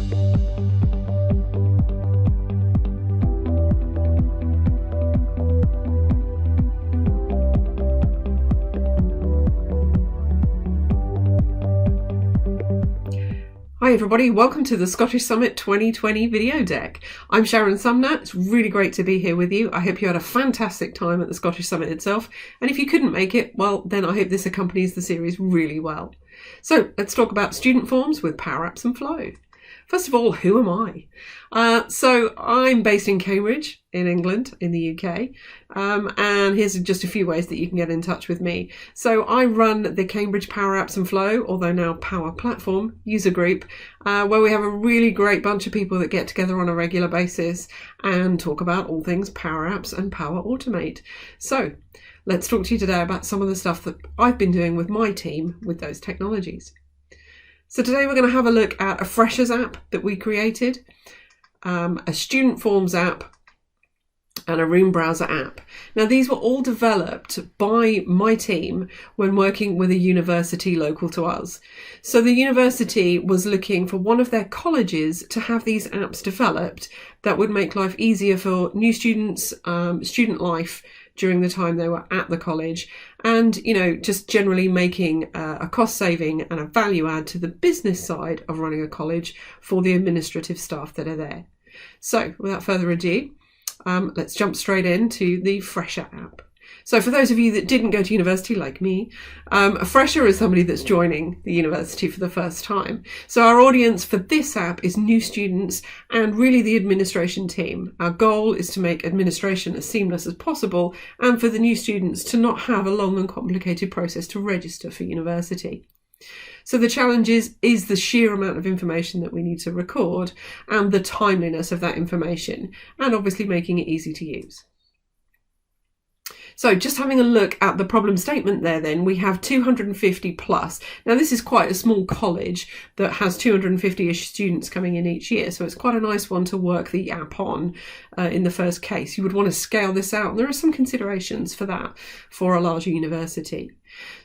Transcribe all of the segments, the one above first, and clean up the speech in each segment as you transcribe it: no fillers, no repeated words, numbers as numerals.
Hi everybody, welcome to the Scottish Summit 2020 video deck. I'm Sharon Sumner. It's really great to be here with you. I hope you had a fantastic time at the Scottish Summit itself, and if you couldn't make it, well then I hope this accompanies the series really well. So let's talk about student forms with PowerApps and Flow. First of all, who am I? So I'm based in Cambridge in England in the UK, and here's just a few ways that you can get in touch with me. So I run the Cambridge PowerApps and Flow, although now Power Platform user group, where we have a really great bunch of people that get together on a regular basis and talk about all things PowerApps and Power Automate. So let's talk to you today about some of the stuff that I've been doing with my team with those technologies. So today we're going to have a look at a Freshers app that we created, a Student Forms app, and a Room Browser app. Now these were all developed by my team when working with a university local to us. So the university was looking for one of their colleges to have these apps developed that would make life easier for new students, student life during the time they were at the college, and just generally making a cost saving and a value add to the business side of running a college for the administrative staff that are there. So without further ado, let's jump straight into the Fresher app. So for those of you that didn't go to university like me, a fresher is somebody that's joining the university for the first time. So our audience for this app is new students and really the administration team. Our goal is to make administration as seamless as possible and for the new students to not have a long and complicated process to register for university. So the challenge is the sheer amount of information that we need to record and the timeliness of that information, and obviously making it easy to use. So just having a look at the problem statement there then, we have 250 plus. Now this is quite a small college that has 250-ish students coming in each year, so it's quite a nice one to work the app on in the first case. You would want to scale this out, and there are some considerations for that for a larger university.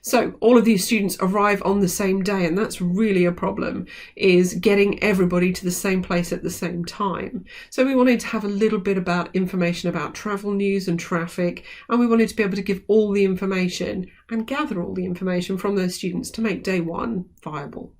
So all of these students arrive on the same day, and that's really a problem, is getting everybody to the same place at the same time. So we wanted to have a little bit about information about travel news and traffic, and we wanted to be able to give all the information and gather all the information from those students to make day one viable.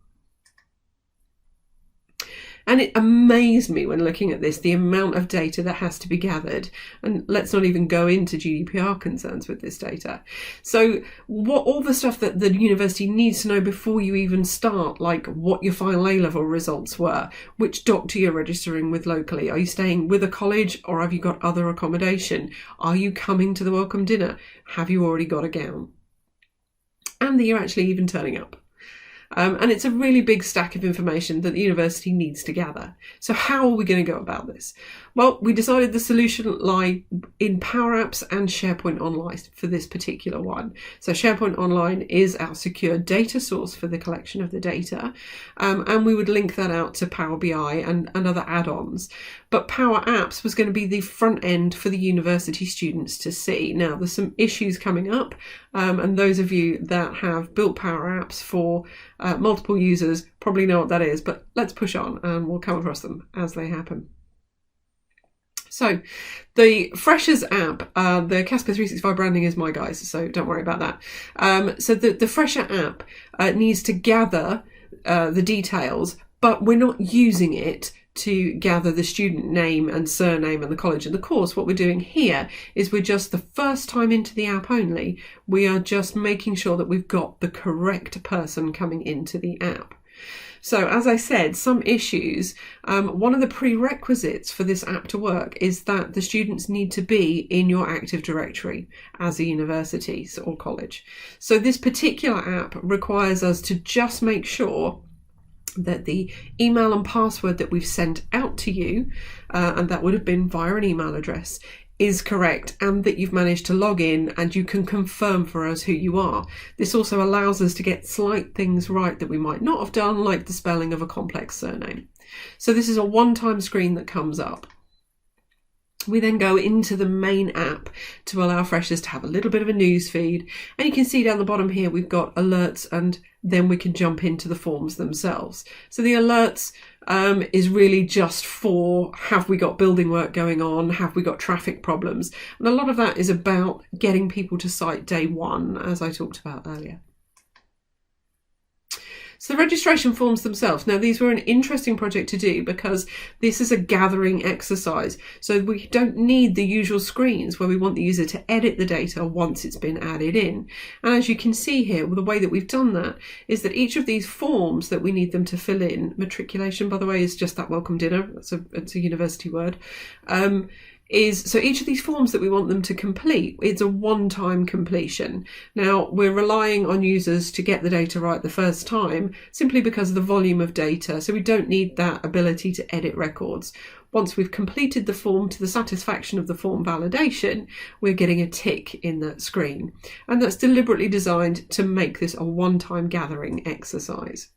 And it amazed me when looking at this, the amount of data that has to be gathered. And let's not even go into GDPR concerns with this data. So all the stuff that the university needs to know before you even start, like what your final A-level results were, which doctor you're registering with locally, are you staying with a college or have you got other accommodation? Are you coming to the welcome dinner? Have you already got a gown? And that you're actually even turning up. And it's a really big stack of information that the university needs to gather. So how are we going to go about this? Well, we decided the solution lie in PowerApps and SharePoint Online for this particular one. So SharePoint Online is our secure data source for the collection of the data, and we would link that out to Power BI and other add-ons. But PowerApps was going to be the front end for the university students to see. Now, there's some issues coming up, and those of you that have built PowerApps for multiple users probably know what that is, but let's push on and we'll come across them as they happen. So the Freshers app, the Casper 365 branding is my guys, so don't worry about that. So the Fresher app needs to gather the details, but we're not using it to gather the student name and surname and the college and the course. What we're doing here is we're just the first time into the app only. We are just making sure that we've got the correct person coming into the app. So as I said, some issues, one of the prerequisites for this app to work is that the students need to be in your Active Directory as a university or college. So this particular app requires us to just make sure that the email and password that we've sent out to you, and that would have been via an email address, is correct, and that you've managed to log in and you can confirm for us who you are. This also allows us to get slight things right that we might not have done, like the spelling of a complex surname. So this is a one-time screen that comes up. We then go into the main app to allow freshers to have a little bit of a news feed. And you can see down the bottom here, we've got alerts, and then we can jump into the forms themselves. So the alerts is really just for, have we got building work going on? Have we got traffic problems? And a lot of that is about getting people to site day one, as I talked about earlier. So the registration forms themselves. Now, these were an interesting project to do because this is a gathering exercise. So we don't need the usual screens where we want the user to edit the data once it's been added in. And as you can see here, the way that we've done that is that each of these forms that we need them to fill in, matriculation, by the way, is just that welcome dinner. It's a university word. So each of these forms that we want them to complete, it's a one-time completion. Now, we're relying on users to get the data right the first time simply because of the volume of data. So we don't need that ability to edit records. Once we've completed the form to the satisfaction of the form validation, we're getting a tick in that screen. And that's deliberately designed to make this a one-time gathering exercise.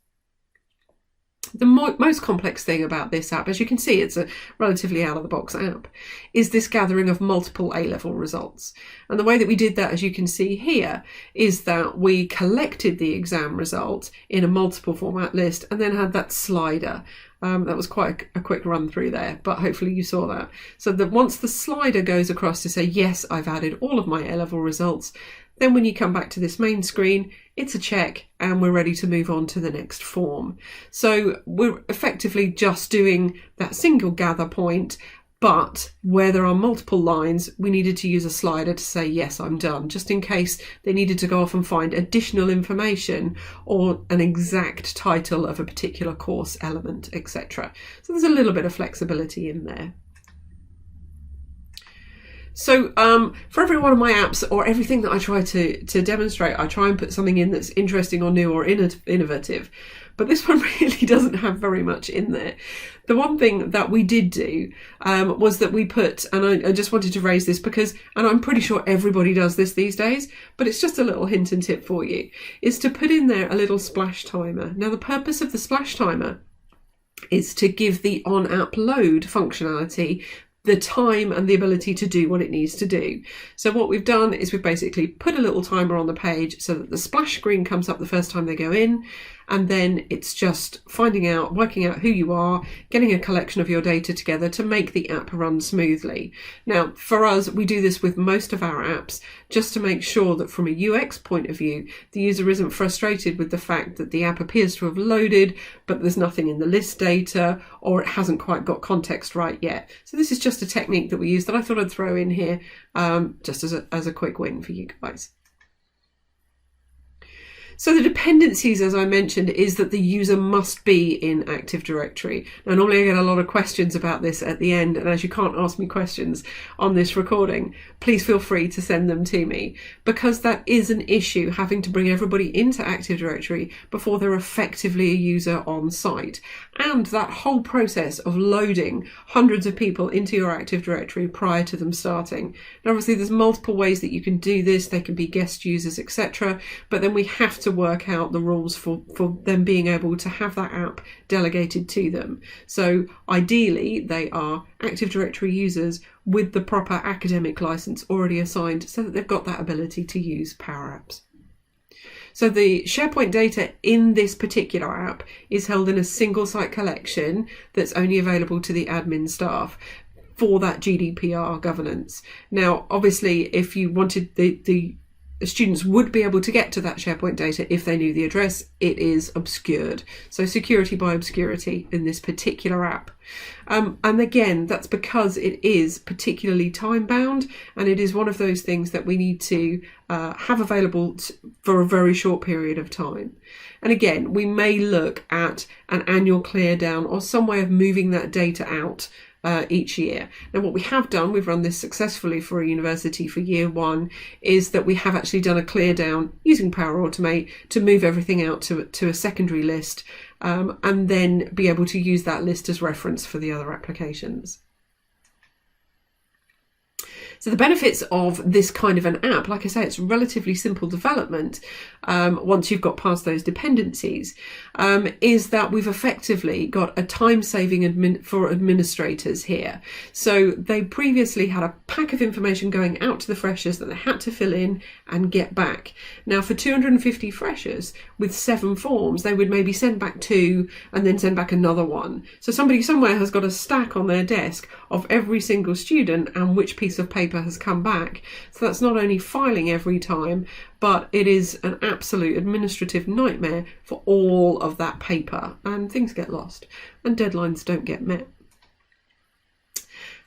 The most complex thing about this app, as you can see, it's a relatively out-of-the-box app, is this gathering of multiple A-level results. And the way that we did that, as you can see here, is that we collected the exam result in a multiple format list and then had that slider. That was quite a quick run through there, but hopefully you saw that. So that once the slider goes across to say, yes, I've added all of my A-level results, then when you come back to this main screen, it's a check and we're ready to move on to the next form. So we're effectively just doing that single gather point, but where there are multiple lines, we needed to use a slider to say, yes, I'm done, just in case they needed to go off and find additional information or an exact title of a particular course element, etc. So there's a little bit of flexibility in there. So for every one of my apps or everything that I try to demonstrate, I try and put something in that's interesting or new or innovative. But this one really doesn't have very much in there. The one thing that we did do was that we put, and I just wanted to raise this because, and I'm pretty sure everybody does this these days, but it's just a little hint and tip for you, is to put in there a little splash timer. Now, the purpose of the splash timer is to give the on-app load functionality the time and the ability to do what it needs to do. So what we've done is we've basically put a little timer on the page so that the splash screen comes up the first time they go in, and then it's just working out who you are, getting a collection of your data together to make the app run smoothly. Now, for us, we do this with most of our apps just to make sure that from a UX point of view, the user isn't frustrated with the fact that the app appears to have loaded, but there's nothing in the list data, or it hasn't quite got context right yet. So this is just a technique that we use that I thought I'd throw in here just as a quick win for you guys. So the dependencies, as I mentioned, is that the user must be in Active Directory. Now, normally I get a lot of questions about this at the end, and as you can't ask me questions on this recording, please feel free to send them to me, because that is an issue, having to bring everybody into Active Directory before they're effectively a user on site. And that whole process of loading hundreds of people into your Active Directory prior to them starting. Now, obviously, there's multiple ways that you can do this. They can be guest users, etc. But then we have to work out the rules for them being able to have that app delegated to them. So ideally, they are Active Directory users with the proper academic license already assigned so that they've got that ability to use PowerApps. So the SharePoint data in this particular app is held in a single site collection that's only available to the admin staff for that GDPR governance. Now, obviously, if you wanted the students would be able to get to that SharePoint data if they knew the address. It is obscured. So security by obscurity in this particular app. And again, that's because it is particularly time bound, and it is one of those things that we need to have available for a very short period of time. And again, we may look at an annual clear down or some way of moving that data out each year. Now, what we have done, we've run this successfully for a university for year one, is that we have actually done a clear down using Power Automate to move everything out to a secondary list, and then be able to use that list as reference for the other applications. So the benefits of this kind of an app, like I say, it's relatively simple development once you've got past those dependencies, is that we've effectively got a time saving for administrators here. So they previously had a pack of information going out to the freshers that they had to fill in and get back. Now for 250 freshers with 7 forms, they would maybe send back 2 and then send back another one. So somebody somewhere has got a stack on their desk of every single student and which piece of paper has come back. So that's not only filing every time, but it is an absolute administrative nightmare for all of that paper, and things get lost and deadlines don't get met.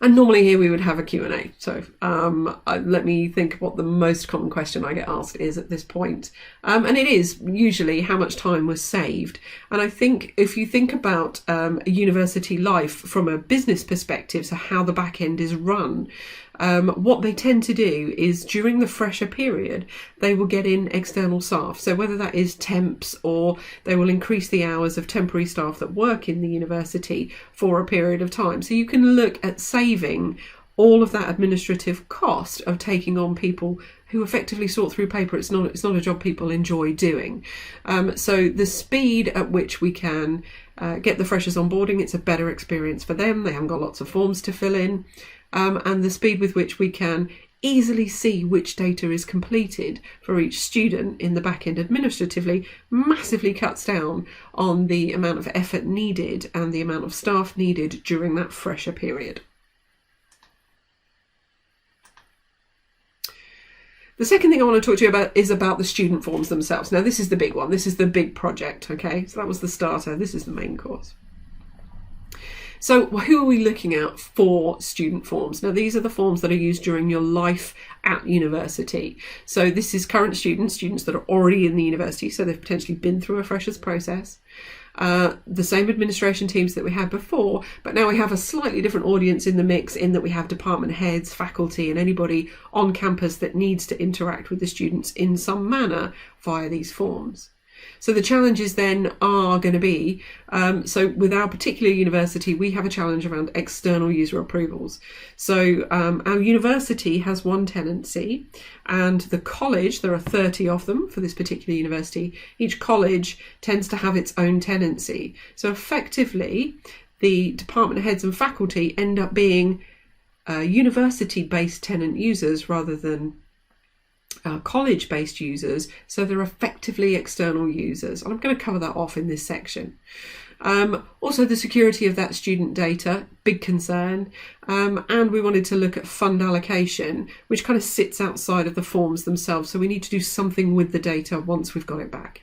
And normally here we would have a Q&A. So let me think what the most common question I get asked is at this point. And it is usually how much time was saved. And I think if you think about a university life from a business perspective, so how the back end is run, what they tend to do is during the fresher period, they will get in external staff. So whether that is temps or they will increase the hours of temporary staff that work in the university for a period of time. So you can look at saving all of that administrative cost of taking on people who effectively sort through paper. It's not a job people enjoy doing. So the speed at which we can get the freshers onboarding, it's a better experience for them. They haven't got lots of forms to fill in. And the speed with which we can easily see which data is completed for each student in the back end administratively massively cuts down on the amount of effort needed and the amount of staff needed during that fresher period. The second thing I want to talk to you about is about the student forms themselves. Now this is the big one. This is the big project, okay? So that was the starter. This is the main course. So who are we looking at for student forms? Now these are the forms that are used during your life at university. So this is current students that are already in the university, so they've potentially been through a freshers process. The same administration teams that we had before, but now we have a slightly different audience in the mix in that we have department heads, faculty and anybody on campus that needs to interact with the students in some manner via these forms. So the challenges then are going to be, so with our particular university, we have a challenge around external user approvals. So our university has one tenancy and the college, there are 30 of them for this particular university. Each college tends to have its own tenancy. So effectively, the department heads and faculty end up being university-based tenant users rather than college-based users, so they're effectively external users, and I'm going to cover that off in this section. Also the security of that student data, big concern, and we wanted to look at fund allocation, which kind of sits outside of the forms themselves, so we need to do something with the data once we've got it back.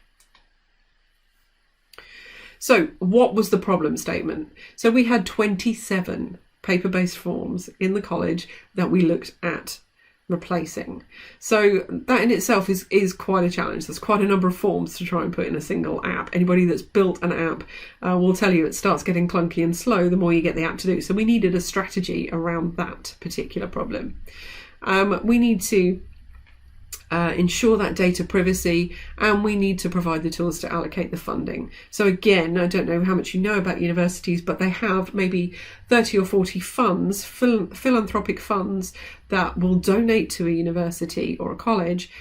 So what was the problem statement? So we had 27 paper-based forms in the college that we looked at replacing. So that in itself is quite a challenge. There's quite a number of forms to try and put in a single app. Anybody that's built an app will tell you it starts getting clunky and slow the more you get the app to do. So we needed a strategy around that particular problem. We need to ensure that data privacy, and we need to provide the tools to allocate the funding. So again, I don't know how much you know about universities, but they have maybe 30 or 40 funds, philanthropic funds that will donate to a university or a college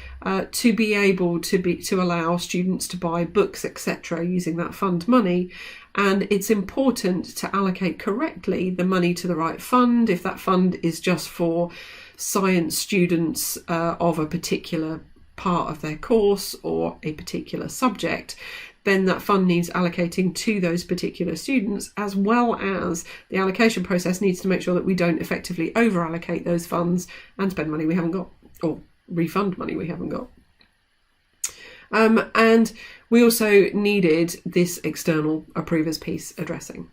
to be able to allow students to buy books, etc., using that fund money. And it's important to allocate correctly the money to the right fund. If that fund is just for science students of a particular part of their course or a particular subject, then that fund needs allocating to those particular students, as well as the allocation process needs to make sure that we don't effectively over allocate those funds and spend money we haven't got or refund money we haven't got. And we also needed this external approvers piece addressing.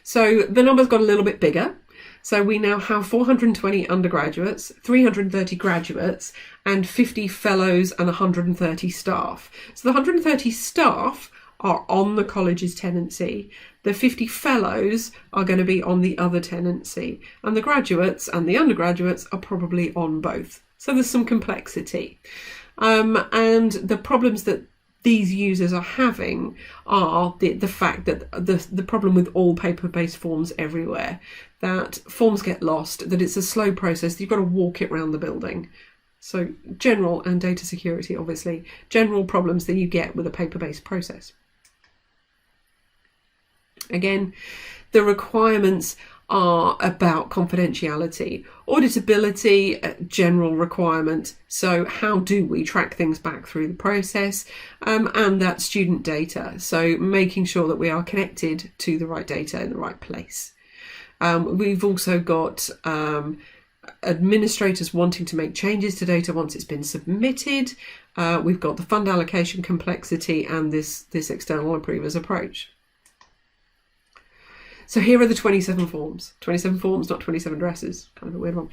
So the numbers got a little bit bigger. So we now have 420 undergraduates, 330 graduates, and 50 fellows and 130 staff. So the 130 staff are on the college's tenancy. The 50 fellows are going to be on the other tenancy. And the graduates and the undergraduates are probably on both. So there's some complexity. And the problems that these users are having are the fact that the problem with all paper-based forms everywhere, that forms get lost, that it's a slow process, you've got to walk it around the building. So general, and data security, obviously, general problems that you get with a paper-based process. Again, the requirements are about confidentiality, auditability, general requirement. So how do we track things back through the process, and that student data. So making sure that we are connected to the right data in the right place. We've also got administrators wanting to make changes to data once it's been submitted. We've got the fund allocation complexity and this external approvers approach. So here are the 27 forms. 27 forms, not 27 dresses. Kind of a weird one.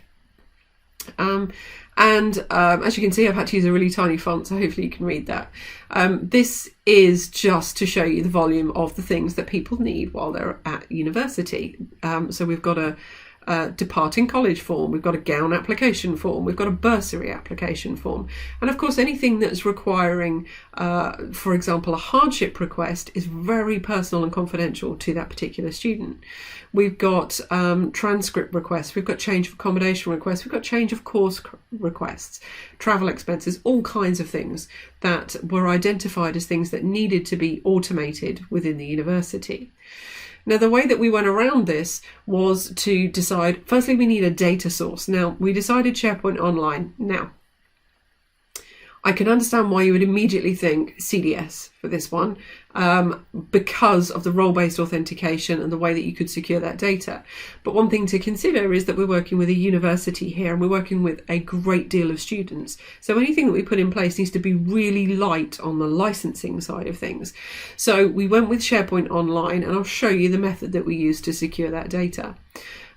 As you can see, I've had to use a really tiny font, so hopefully you can read that. This is just to show you the volume of the things that people need while they're at university. So we've got a departing college form, we've got a gown application form, we've got a bursary application form, and of course anything that's requiring, for example, a hardship request is very personal and confidential to that particular student. We've got transcript requests, we've got change of accommodation requests, we've got change of course requests, travel expenses, all kinds of things that were identified as things that needed to be automated within the university. Now, the way that we went around this was to decide, firstly, we need a data source. Now, we decided SharePoint Online. Now, I can understand why you would immediately think CDS for this one, because of the role-based authentication and the way that you could secure that data. But one thing to consider is that we're working with a university here, and we're working with a great deal of students. So anything that we put in place needs to be really light on the licensing side of things. So we went with SharePoint Online, and I'll show you the method that we use to secure that data.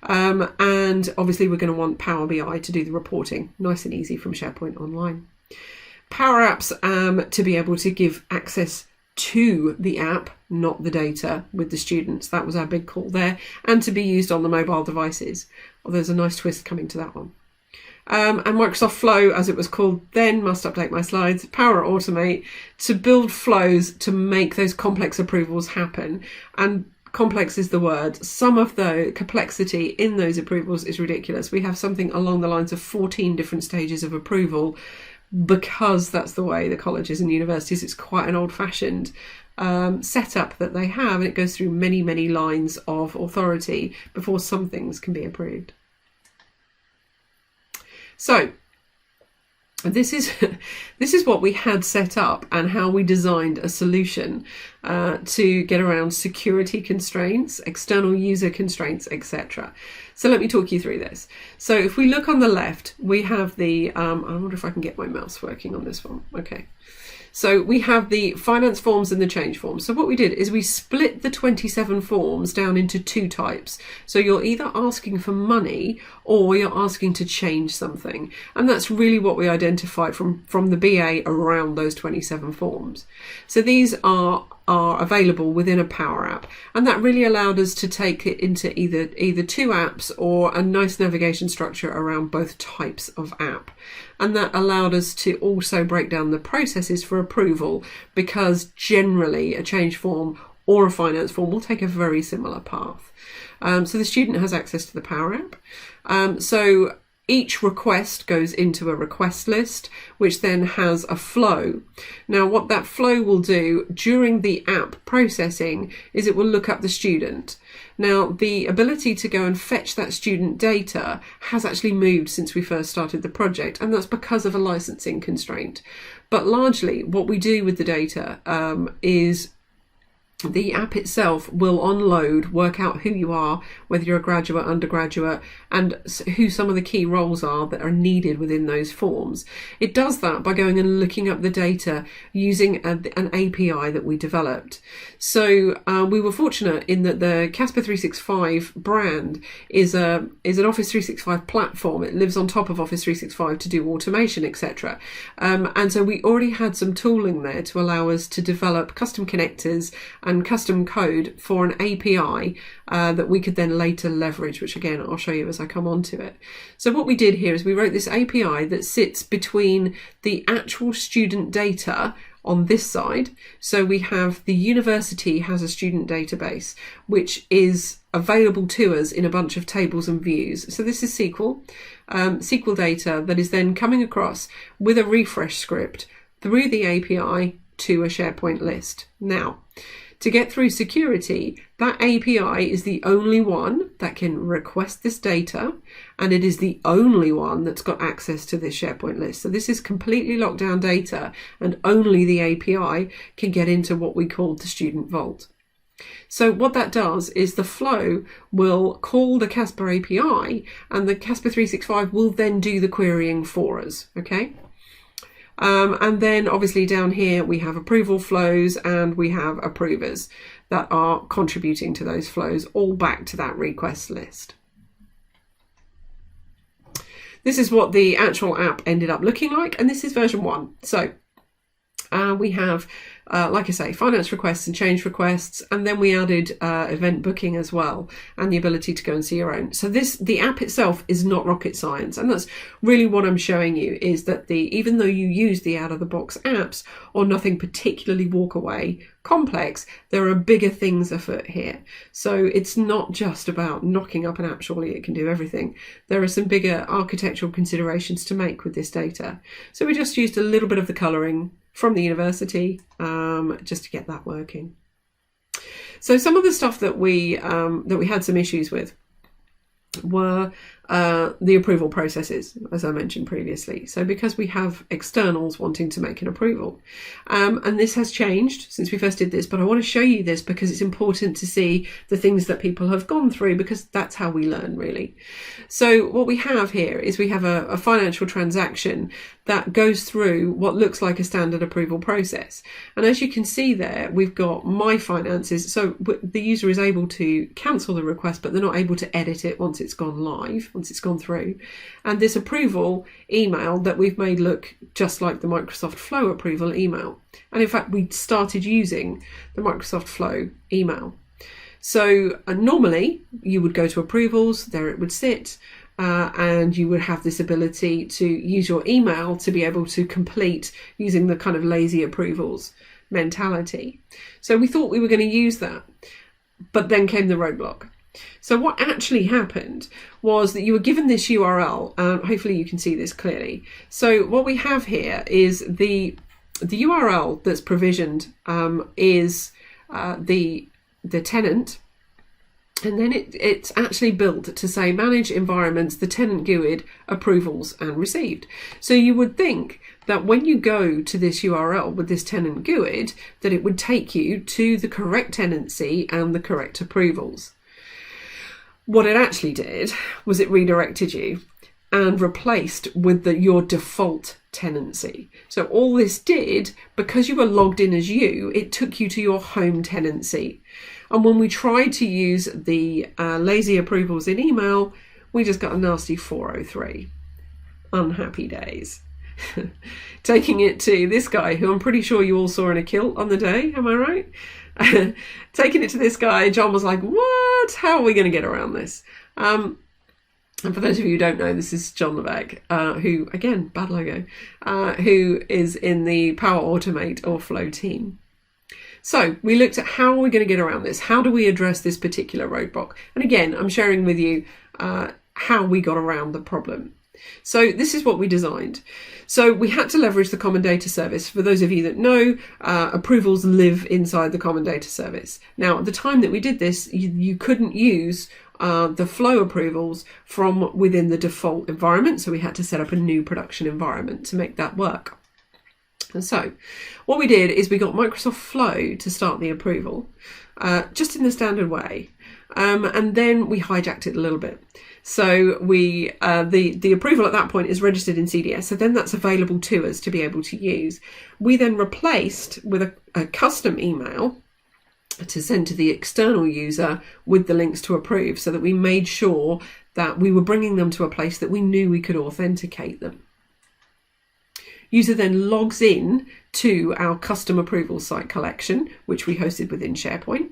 And obviously we're going to want Power BI to do the reporting, nice and easy from SharePoint Online. PowerApps to be able to give access to the app, not the data, with the students. That was our big call there, and to be used on the mobile devices. Well, there's a nice twist coming to that one. And Microsoft Flow, as it was called then, must update my slides, Power Automate, to build flows to make those complex approvals happen. And complex is the word. Some of the complexity in those approvals is ridiculous. We have something along the lines of 14 different stages of approval, because that's the way the colleges and universities, it's quite an old-fashioned setup that they have, and it goes through many, many lines of authority before some things can be approved. So this is what we had set up and how we designed a solution to get around security constraints, external user constraints, etc. So let me talk you through this. So if we look on the left, we have the, I wonder if I can get my mouse working on this one. Okay. So we have the finance forms and the change forms. So what we did is we split the 27 forms down into two types. So you're either asking for money or you're asking to change something. And that's really what we identified from the BA around those 27 forms. So these are available within a Power App, and that really allowed us to take it into either two apps or a nice navigation structure around both types of app. And that allowed us to also break down the processes for approval, because generally a change form or a finance form will take a very similar path. So the student has access to the Power App. So each request goes into a request list, which then has a flow. Now, what that flow will do during the app processing is it will look up the student. Now, the ability to go and fetch that student data has actually moved since we first started the project, and that's because of a licensing constraint. But largely, what we do with the data is the app itself will unload, work out who you are, whether you're a graduate, undergraduate, and who some of the key roles are that are needed within those forms. It does that by going and looking up the data using an API that we developed. So we were fortunate in that the Casper 365 brand is an Office 365 platform. It lives on top of Office 365 to do automation, etc. And so we already had some tooling there to allow us to develop custom connectors and custom code for an API that we could then later leverage, which again I'll show you as I come on to it. So what we did here is we wrote this API that sits between the actual student data on this side. So we have the university has a student database, which is available to us in a bunch of tables and views. So this is SQL data that is then coming across with a refresh script through the API to a SharePoint list. Now, to get through security, that API is the only one that can request this data, and it is the only one that's got access to this SharePoint list. So this is completely locked down data, and only the API can get into what we call the student vault. So what that does is the Flow will call the Casper API, and the Casper 365 will then do the querying for us, okay? And then obviously down here we have approval flows and we have approvers that are contributing to those flows, all back to that request list. This is what the actual app ended up looking like, and this is version 1. So we have, like I say, finance requests and change requests, and then we added event booking as well, and the ability to go and see your own. So the app itself is not rocket science, and that's really what I'm showing you, is that even though you use the out-of-the-box apps or nothing particularly walk-away complex, there are bigger things afoot here. So it's not just about knocking up an app, surely it can do everything. There are some bigger architectural considerations to make with this data. So we just used a little bit of the colouring from the university just to get that working. So some of the stuff that we had some issues with were the approval processes, as I mentioned previously. So because we have externals wanting to make an approval, and this has changed since we first did this, but I want to show you this because it's important to see the things that people have gone through, because that's how we learn, really. So what we have here is we have a financial transaction that goes through what looks like a standard approval process. And as you can see there, we've got my finances. So the user is able to cancel the request, but they're not able to edit it once it's gone live, once it's gone through. And this approval email that we've made look just like the Microsoft Flow approval email. And in fact, we started using the Microsoft Flow email. So normally you would go to approvals, there it would sit, and you would have this ability to use your email to be able to complete using the kind of lazy approvals mentality. So we thought we were going to use that, but then came the roadblock. So what actually happened was that you were given this URL, and hopefully you can see this clearly. So what we have here is the URL that's provisioned is the tenant, and then it's actually built to say manage environments, the tenant GUID, approvals and received. So you would think that when you go to this URL with this tenant GUID, that it would take you to the correct tenancy and the correct approvals. What it actually did was it redirected you and replaced with your default tenancy. So all this did, because you were logged in as you, it took you to your home tenancy. And when we tried to use the lazy approvals in email, we just got a nasty 403. Unhappy days. Taking it to this guy, who I'm pretty sure you all saw in a kilt on the day, am I right? Taking it to this guy, John was like, what? How are we going to get around this? And for those of you who don't know, this is John Levesque, who, again, bad logo, who is in the Power Automate or Flow team. So we looked at how are we going to get around this? How do we address this particular roadblock? And again, I'm sharing with you how we got around the problem. So this is what we designed. So we had to leverage the Common Data Service. For those of you that know, approvals live inside the Common Data Service. Now, at the time that we did this, you couldn't use the Flow approvals from within the default environment. So we had to set up a new production environment to make that work. And so what we did is we got Microsoft Flow to start the approval, just in the standard way. And then we hijacked it a little bit. So we the approval at that point is registered in CDS. So then that's available to us to be able to use. We then replaced with a custom email to send to the external user with the links to approve, so that we made sure that we were bringing them to a place that we knew we could authenticate them. User then logs in to our custom approval site collection, which we hosted within SharePoint.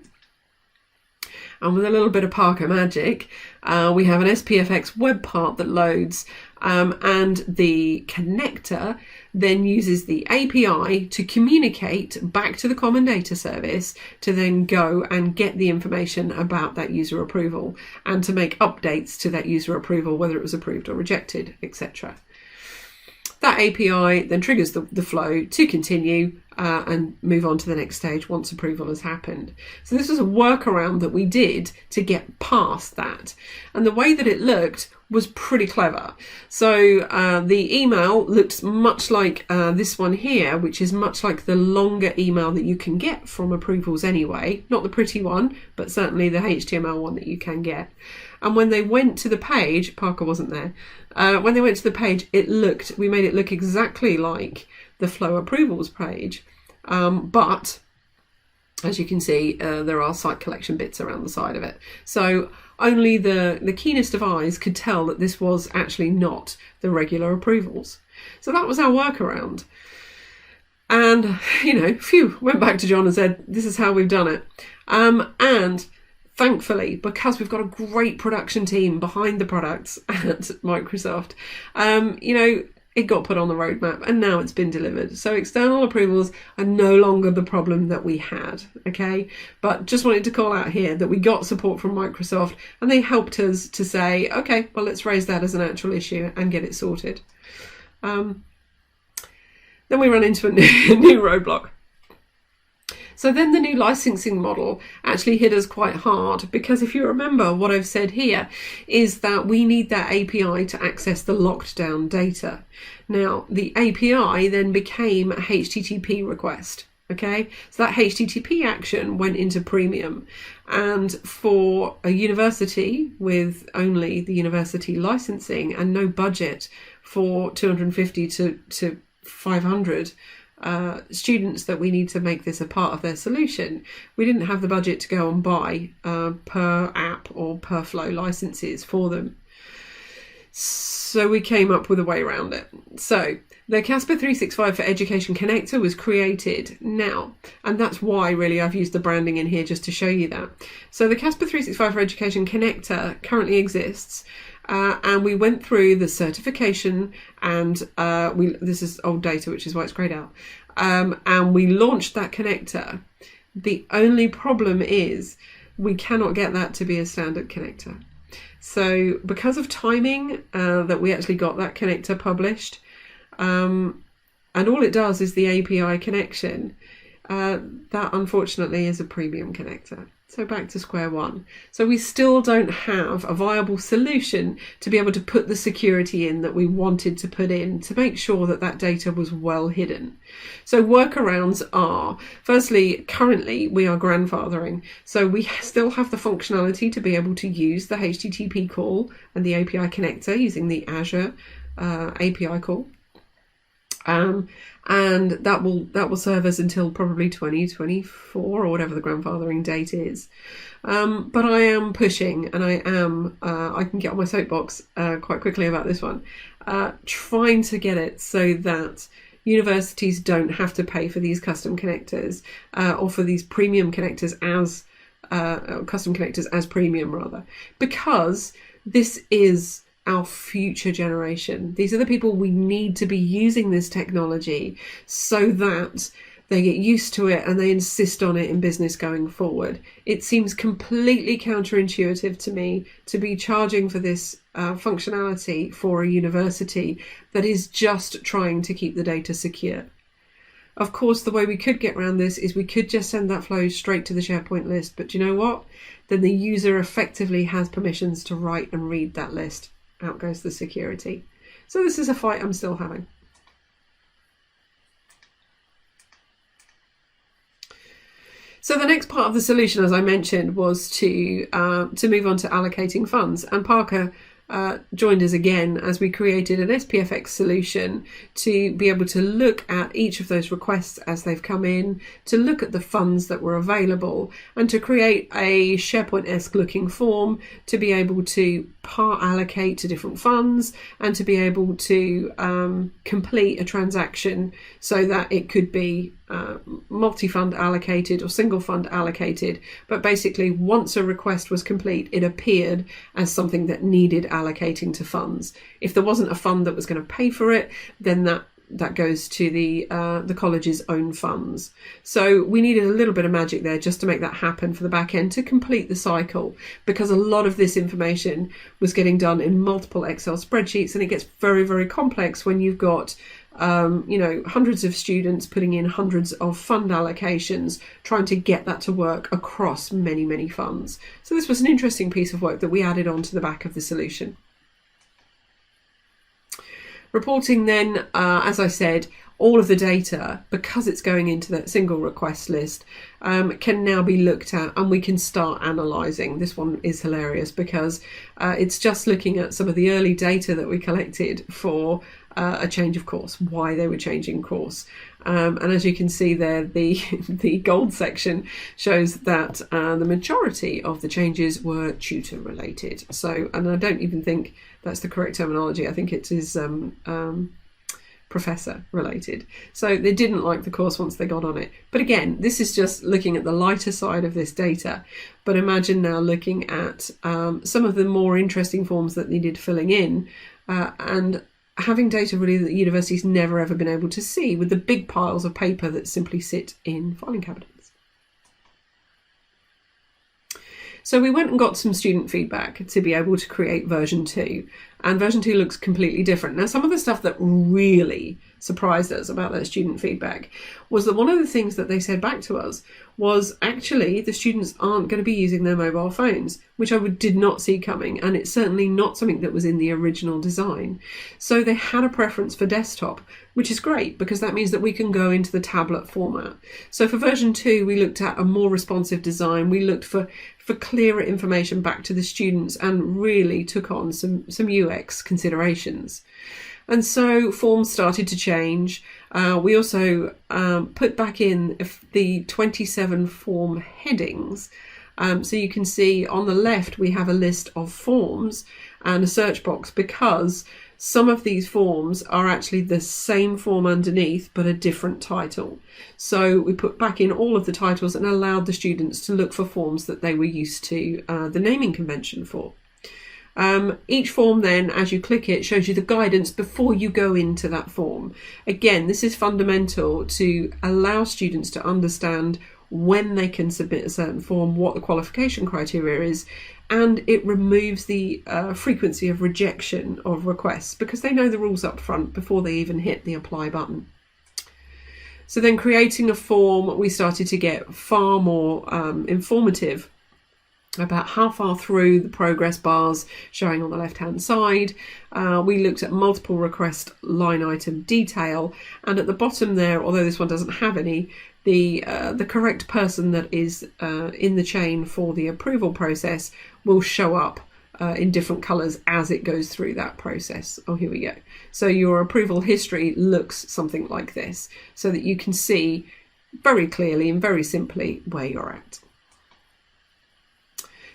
And with a little bit of Parker magic, we have an SPFX web part that loads, and the connector then uses the API to communicate back to the Common Data Service to then go and get the information about that user approval and to make updates to that user approval, whether it was approved or rejected, etc. That API then triggers the flow to continue and move on to the next stage once approval has happened. So this was a workaround that we did to get past that. And the way that it looked was pretty clever. So the email looked much like this one here, which is much like the longer email that you can get from approvals anyway. Not the pretty one, but certainly the HTML one that you can get. And when they went to the page, Parker wasn't there, when they went to the page, we made it look exactly like the Flow approvals page. But as you can see, there are site collection bits around the side of it. So only the keenest of eyes could tell that this was actually not the regular approvals. So that was our workaround. And, went back to John and said, this is how we've done it. And thankfully, because we've got a great production team behind the products at Microsoft, it got put on the roadmap and now it's been delivered. So external approvals are no longer the problem that we had, okay? But just wanted to call out here that we got support from Microsoft and they helped us to say, okay, well, let's raise that as an actual issue and get it sorted. Then we run into a new roadblock. So then the new licensing model actually hit us quite hard, because if you remember what I've said here is that we need that API to access the locked down data. Now the API then became a HTTP request. Okay, so that HTTP action went into premium, and for a university with only the university licensing and no budget for 250 to 500 students that we need to make this a part of their solution, we didn't have the budget to go and buy per app or per flow licenses for them. So we came up with a way around it. So the Casper 365 for Education connector was created now, and that's why really I've used the branding in here just to show you that. So the Casper 365 for Education connector currently exists. And we went through the certification, and this is old data, which is why it's grayed out. And we launched that connector. The only problem is we cannot get that to be a standard connector. So because of timing, that we actually got that connector published, and all it does is the API connection. That unfortunately is a premium connector. So back to square one. So we still don't have a viable solution to be able to put the security in that we wanted to put in to make sure that that data was well hidden. So workarounds are, firstly, currently we are grandfathering. So we still have the functionality to be able to use the HTTP call and the API connector using the Azure API call. And that will serve us until probably 2024 or whatever the grandfathering date is. But I am pushing, and I can get on my soapbox quite quickly about this one, trying to get it so that universities don't have to pay for these custom connectors or for these premium connectors as custom connectors as premium rather, because this is our future generation. These are the people we need to be using this technology so that they get used to it and they insist on it in business going forward. It seems completely counterintuitive to me to be charging for this functionality for a university that is just trying to keep the data secure. Of course, the way we could get around this is we could just send that flow straight to the SharePoint list. But do you know what? Then the user effectively has permissions to write and read that list. Out goes the security. So this is a fight I'm still having. So the next part of the solution, as I mentioned, was to move on to allocating funds. And Parker joined us again as we created an SPFX solution to be able to look at each of those requests as they've come in, to look at the funds that were available, and to create a SharePoint-esque looking form to be able to part allocate to different funds and to be able to complete a transaction so that it could be multi-fund allocated or single fund allocated, but basically once a request was complete, it appeared as something that needed allocating to funds. If there wasn't a fund that was going to pay for it, then that goes to the college's own funds. So we needed a little bit of magic there just to make that happen for the back end to complete the cycle, because a lot of this information was getting done in multiple Excel spreadsheets, and it gets very, very complex when you've got hundreds of students putting in hundreds of fund allocations, trying to get that to work across many, many funds. So this was an interesting piece of work that we added on to the back of the solution. Reporting then, as I said, all of the data, because it's going into that single request list, can now be looked at, and we can start analysing. This one is hilarious because it's just looking at some of the early data that we collected for a change of course, why they were changing course. And as you can see there, the gold section shows that the majority of the changes were tutor related. So, and I don't even think that's the correct terminology. I think it is professor related. So they didn't like the course once they got on it. But again, this is just looking at the lighter side of this data. But imagine now looking at some of the more interesting forms that needed filling in, and having data really that the university's never ever been able to see, with the big piles of paper that simply sit in filing cabinets. So we went and got some student feedback to be able to create version 2, and version 2 looks completely different. Now, some of the stuff that really surprised us about that student feedback was that one of the things that they said back to us was actually the students aren't going to be using their mobile phones, which I did not see coming, and it's certainly not something that was in the original design. So they had a preference for desktop, which is great because that means that we can go into the tablet format. So for version 2, we looked at a more responsive design. We looked for clearer information back to the students and really took on some UX considerations. And so forms started to change. We also put back in the 27 form headings. So you can see on the left we have a list of forms and a search box, because some of these forms are actually the same form underneath but a different title. So we put back in all of the titles and allowed the students to look for forms that they were used to the naming convention for. Each form then, as you click it, shows you the guidance before you go into that form. Again, this is fundamental to allow students to understand when they can submit a certain form, what the qualification criteria is, and it removes the frequency of rejection of requests, because they know the rules up front before they even hit the apply button. So then creating a form, we started to get far more informative about how far through the progress bars showing on the left hand side. We looked at multiple request line item detail, and at the bottom there, although this one doesn't have any, the correct person that is in the chain for the approval process will show up in different colours as it goes through that process. Oh, here we go. So your approval history looks something like this, so that you can see very clearly and very simply where you're at.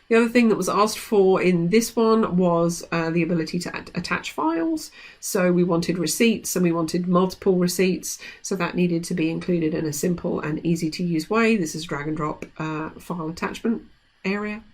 The other thing that was asked for in this one was the ability to attach files. So we wanted receipts and we wanted multiple receipts. So that needed to be included in a simple and easy to use way. This is drag and drop file attachment area.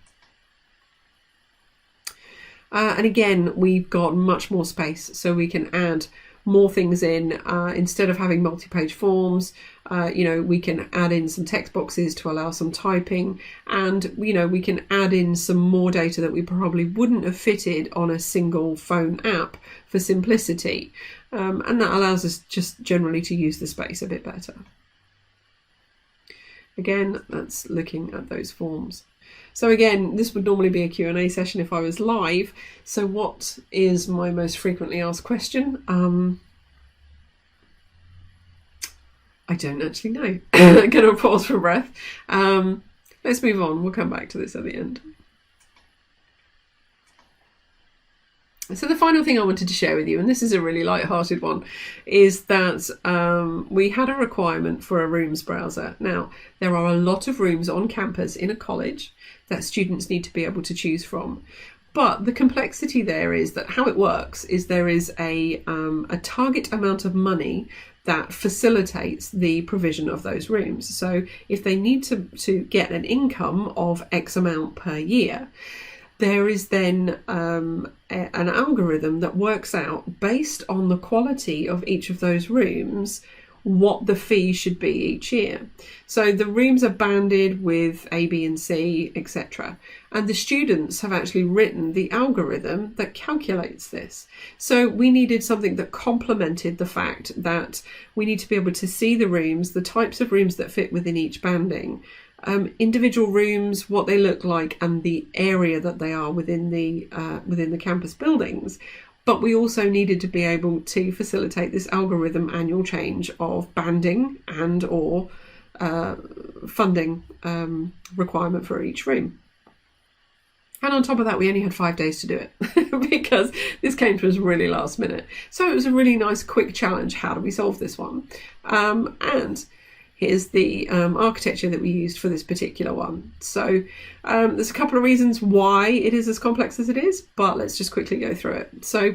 And again, we've got much more space, so we can add more things in. Instead of having multi-page forms, we can add in some text boxes to allow some typing, and we can add in some more data that we probably wouldn't have fitted on a single phone app for simplicity, and that allows us just generally to use the space a bit better. Again, that's looking at those forms. So again, this would normally be a Q&A session if I was live. So what is my most frequently asked question? I don't actually know. I'm going to pause for breath. Let's move on. We'll come back to this at the end. So the final thing I wanted to share with you, and this is a really light-hearted one, is that we had a requirement for a rooms browser. Now, there are a lot of rooms on campus in a college that students need to be able to choose from. But the complexity there is that how it works is there is a target amount of money that facilitates the provision of those rooms. So if they need to get an income of X amount per year, there is then an algorithm that works out, based on the quality of each of those rooms, what the fee should be each year. So the rooms are banded with A, B and C, etc. And the students have actually written the algorithm that calculates this. So we needed something that complemented the fact that we need to be able to see the rooms, the types of rooms that fit within each banding, individual rooms, what they look like, and the area that they are within the campus buildings. But we also needed to be able to facilitate this algorithm annual change of banding and or funding requirement for each room. And on top of that, we only had 5 days to do it because this came to us really last minute. So it was a really nice quick challenge. How do we solve this one? And here's the architecture that we used for this particular one. So there's a couple of reasons why it is as complex as it is, but let's just quickly go through it. So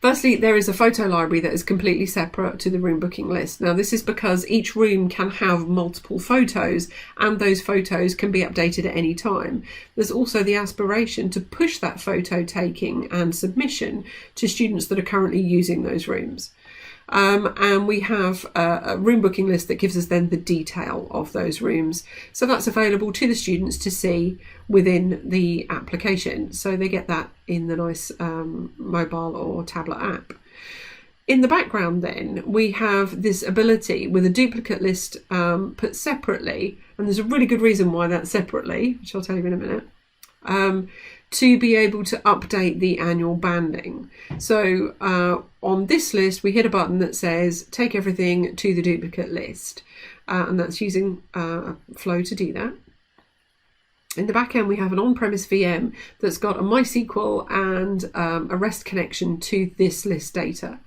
firstly, there is a photo library that is completely separate to the room booking list. Now, this is because each room can have multiple photos and those photos can be updated at any time. There's also the aspiration to push that photo taking and submission to students that are currently using those rooms. And we have a room booking list that gives us then the detail of those rooms. So that's available to the students to see within the application. So they get that in the nice mobile or tablet app. In the background then, we have this ability with a duplicate list put separately, and there's a really good reason why that's separately, which I'll tell you in a minute, to be able to update the annual banding. So on this list, we hit a button that says, take everything to the duplicate list. And that's using Flow to do that. In the back end, we have an on-premise VM that's got a MySQL and a REST connection to this list data.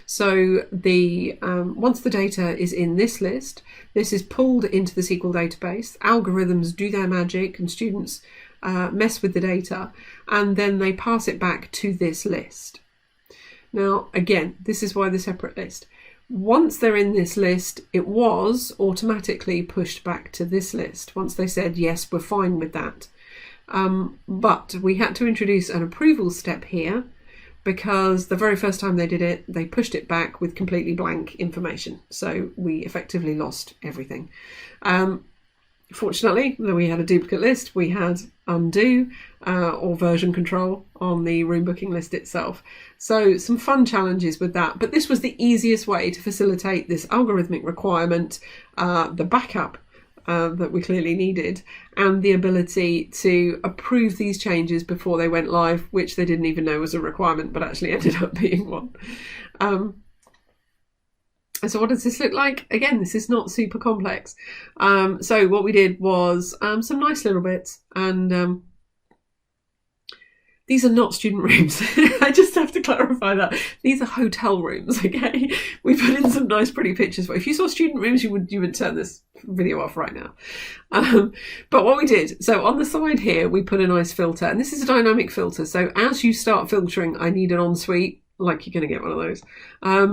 So once the data is in this list, this is pulled into the SQL database. Algorithms do their magic and students mess with the data, and then they pass it back to this list. Now, again, this is why the separate list. Once they're in this list, it was automatically pushed back to this list once they said, yes, we're fine with that. But we had to introduce an approval step here because the very first time they did it, they pushed it back with completely blank information. So we effectively lost everything. Fortunately, though we had a duplicate list, we had undo or version control on the room booking list itself. So some fun challenges with that, but this was the easiest way to facilitate this algorithmic requirement, the backup that we clearly needed, and the ability to approve these changes before they went live, which they didn't even know was a requirement, but actually ended up being one. So what does this look like? Again, this is not super complex. So what we did was some nice little bits, and these are not student rooms. I just have to clarify that. These are hotel rooms, okay? We put in some nice pretty pictures. But if you saw student rooms, you would turn this video off right now. But what we did, so on the side here, we put a nice filter, and this is a dynamic filter. So as you start filtering, I need an ensuite, like you're going to get one of those. I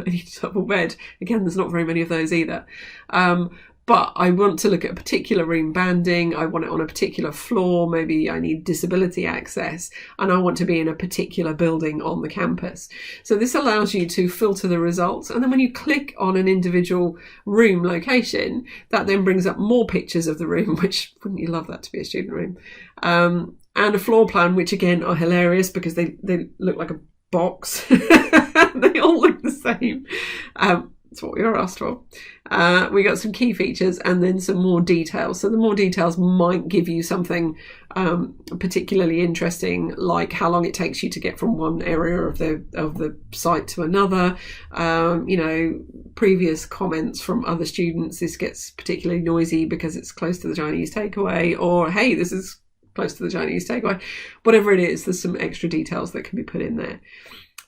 need a double bed. Again, there's not very many of those either. But I want to look at a particular room banding. I want it on a particular floor. Maybe I need disability access, and I want to be in a particular building on the campus. So this allows you to filter the results. And then when you click on an individual room location, that then brings up more pictures of the room, which wouldn't you love that to be a student room? And a floor plan, which again are hilarious because they look like a box. They all look the same. That's what we were asked for. We got some key features and then some more details. So the more details might give you something particularly interesting, like how long it takes you to get from one area of the site to another. Previous comments from other students, this gets particularly noisy because it's close to the Chinese takeaway, or hey, this is close to the Chinese takeaway. Whatever it is, there's some extra details that can be put in there.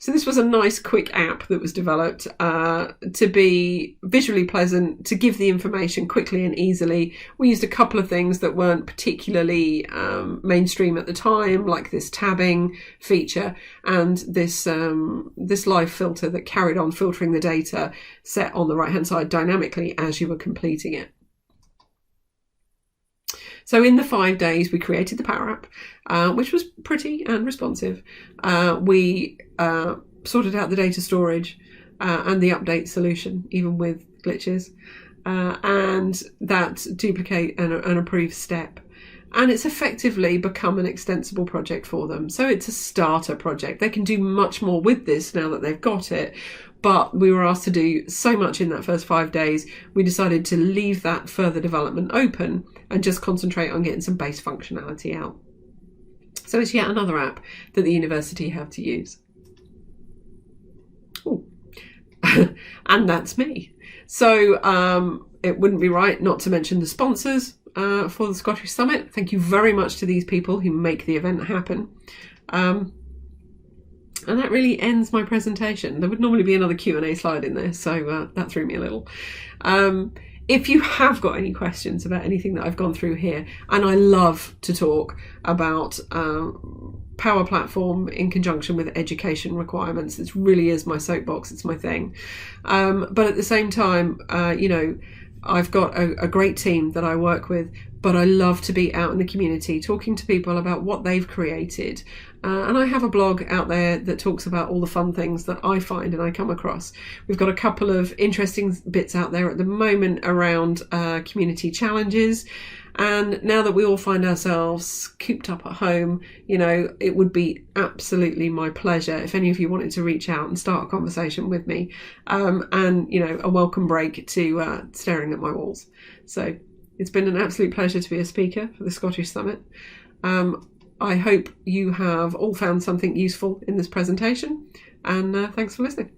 So this was a nice quick app that was developed to be visually pleasant, to give the information quickly and easily. We used a couple of things that weren't particularly mainstream at the time, like this tabbing feature and this live filter that carried on filtering the data set on the right hand side dynamically as you were completing it. So in the 5 days, we created the PowerApp, which was pretty and responsive. We sorted out the data storage and the update solution, even with glitches, and that duplicate and approve step. And it's effectively become an extensible project for them. So it's a starter project. They can do much more with this now that they've got it. But we were asked to do so much in that first 5 days, we decided to leave that further development open and just concentrate on getting some base functionality out. So it's yet another app that the university have to use. Ooh. And that's me. So it wouldn't be right not to mention the sponsors for the Scottish Summit. Thank you very much to these people who make the event happen. And that really ends my presentation. There would normally be another Q&A slide in there, so that threw me a little. If you have got any questions about anything that I've gone through here, and I love to talk about Power Platform in conjunction with education requirements. This really is my soapbox, it's my thing. But at the same time, I've got a great team that I work with, but I love to be out in the community talking to people about what they've created. And I have a blog out there that talks about all the fun things that I find and I come across. We've got a couple of interesting bits out there at the moment around community challenges. And now that we all find ourselves cooped up at home, it would be absolutely my pleasure if any of you wanted to reach out and start a conversation with me. And a welcome break to staring at my walls. So it's been an absolute pleasure to be a speaker for the Scottish Summit. I hope you have all found something useful in this presentation, and thanks for listening.